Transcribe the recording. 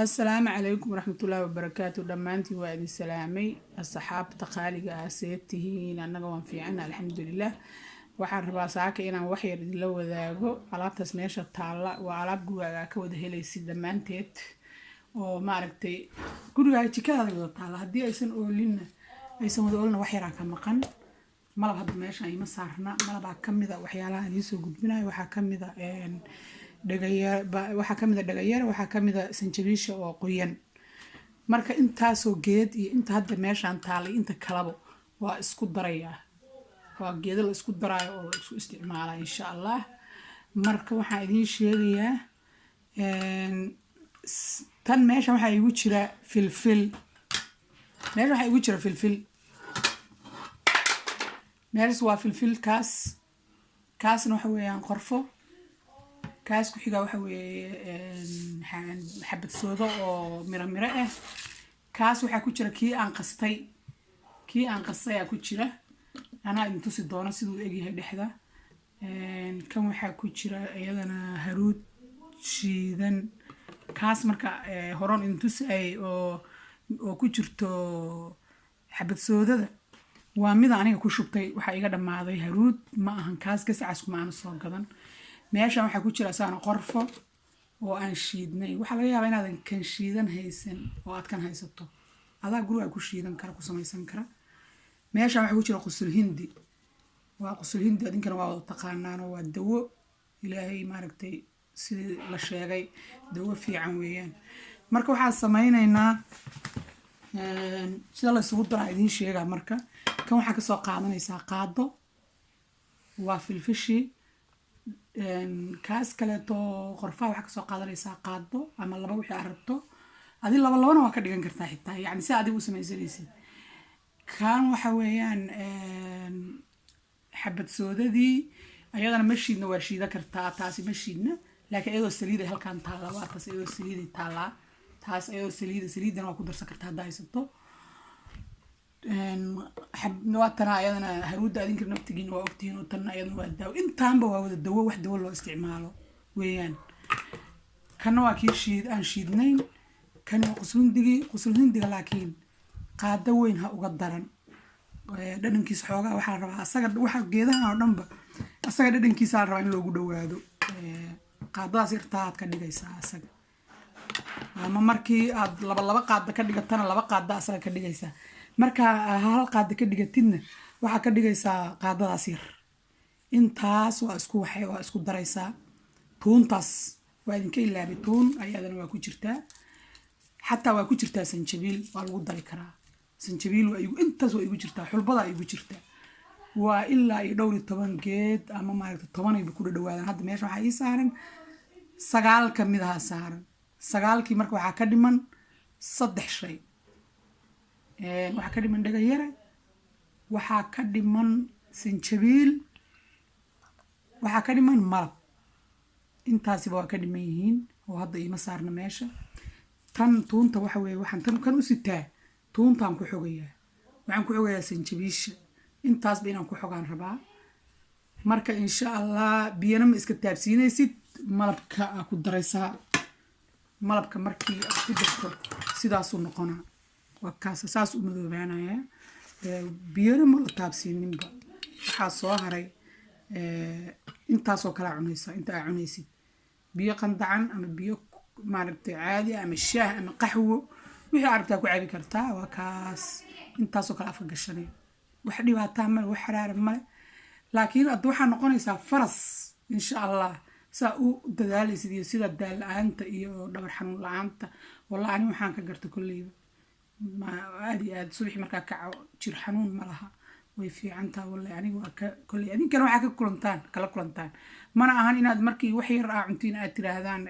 السلام عليكم ورحمة الله وبركاته. دمانتي وادي سلامي الصحاب تقاليق آسيتهين أنا قوان في عنا الحمد لله. waxaan rabaa saaka inaan wax yar idin la wadaago alaabtaas meesha taala waa alaab gurigaaga ka wada helaysid dhammaanteed oo maaragtay gurigaaga jikadaada wada taala haddii aysan oolinna aysan wada oolina wax yaraan ka maqan malab hadda meesha ayma saarna malabaa ka mid a waxyaalaha aan iisoo gudbinayo waxaa ka mid a dhagayar waxaa ka mid a sanjabiisha oo qoyan marka intaasoo geed iyo inta hadda meeshaan taalay inta kalaba waa isku darayaa waa geedo la isku daraayo oo la isku isticmaalaa insha Allah marka waxaan idiin sheegayaa tan meesha waxaa igu jira filfil meesha waa filfil kaasna waxa weeyaan qorfo kaas ku xiga waxa weeye xabad soodo oo miro ah kaas waxaa ku jira kii aan qastay ayaa ku jira أنا أنتوسي دونا سيدو إيجي هيدحدا كم waxaa ku jira iyadana haruud shiidan kaas marka horon intusi ay oo ku jirto xabad soodada waa mid aniga ku shubtay waxa iga dhamaaday haruud ma ahan kaas gasacaas kuma aan soo gadan meesha waxa ku jira saana qorfo oo aan shiidnay waxa laga yaabaa inaadan kan shiidan haysan oo aad kan haysato adaa guriga ku shiidan kara ku samaysan kara meesha waxa ku jira qusul hindi waa qusul hindi adinkana waa wada taqaanaan waa dawo ilaahay maaragtay sidii la sheegay dawo fiican weeyaan marka waxaan sameynaynaa sida la isugu daraa idiin sheegaa marka kan waxaa ka soo qaadanaysaa qaado waa filfishi kaas kaleeto qorfaha waxaa ka soo qaadanaysaa qaado ama laba wixii aad rabto adi labana waa ka dhigan kartaa xitaa yacni si adigu u samaysanaysid كان وحويان حبة سوددي أيضا مشينا وشيدا كرتا تاسي مشينا لكن أيضا السليدة هل كان طالع واتس أيضا السليدة طالع تاس أيضا السليدة أنا أقدر سكرتها دايسطو حب نواتنا أيضا هرود أدينك نبتجين وقتين وتنا أيضا والدواء إنت هم بواد الدواء واحد دواء له استعماله ويان كانوا أكيد شيد أن شيدنين كانوا قصلين دقي لكن qaado weyn ha uga daran dhadhankiisa xoogaa waxa la rabaa asaga waxa geedaha oo dhanba asaga dhadhankiisa la rabaa in loogu dhawaado qaadadaas irtaa aad ka dhigaysaa asaga ama markii aad laba qaado ka dhigatana laba qaado asaga ka dhigaysaa marka hal qaado ka dhigatidna waxa ka dhigaysaa qaadadaas yar intaas waa isku daraysaa tuuntaas waa idinka ilaabay tuun ayadana waa ku jirtaa xataa waa ku jirtaa sanjabiil waa lagu dari karaa sanjabiil waa intaas waa igu jirtaa xulbada igu jirtaa waa ilaa iyo dhowr iyo 10 geed ama maaragtay 10 ay ku dhawaadaan hadda meesha waxa ii saaran 9 ka mid ah saaran 9kii marka waxa ka dhiman 3 shay waxa ka dhiman dhagayare waxa ka dhiman sanjabiil waxa ka dhiman malab intaasiba waa ka dhiman yihiin oo hadda iima saarna meesha tan tuunta waxa weeye waxaan tan kan u sitaa tuuntaan ku xogayaa sanjabiisha intaas ba inaan ku xogaan rabaa marka insha Allah biyana ma iska taabsiinaysid malabka ku daraysaa malabka markii aad ku darto sidaas uu noqonaa waa kaas saas u madoobaanaya biyana ma la taabsiininba waxa soo haray intaas oo kala cunaysa inta aad cunaysid biyo qandacan ama biyo maaragtay caadi ama shaah ama qaxwo wixii aragtaa ku cabi kartaa waa kaas intaasoo kala afka gashanay wax dhibaato ma wax xaraar ma laakiin aad waxa noqonaysaa faras insha Allah saa u dadaalaysid iyo sida daal la'aanta iyo dhabar xanuun la'aanta wallahi ani waxaan ka gartay kulliiba ma aad subax markaa ka jir xanuun ma laha way fiicantaa wallahi anigu waa ka kulli adinkana waxa ka kala kulantaan mana ahan inaad markii wax yar cuntiin aad tiraahdaan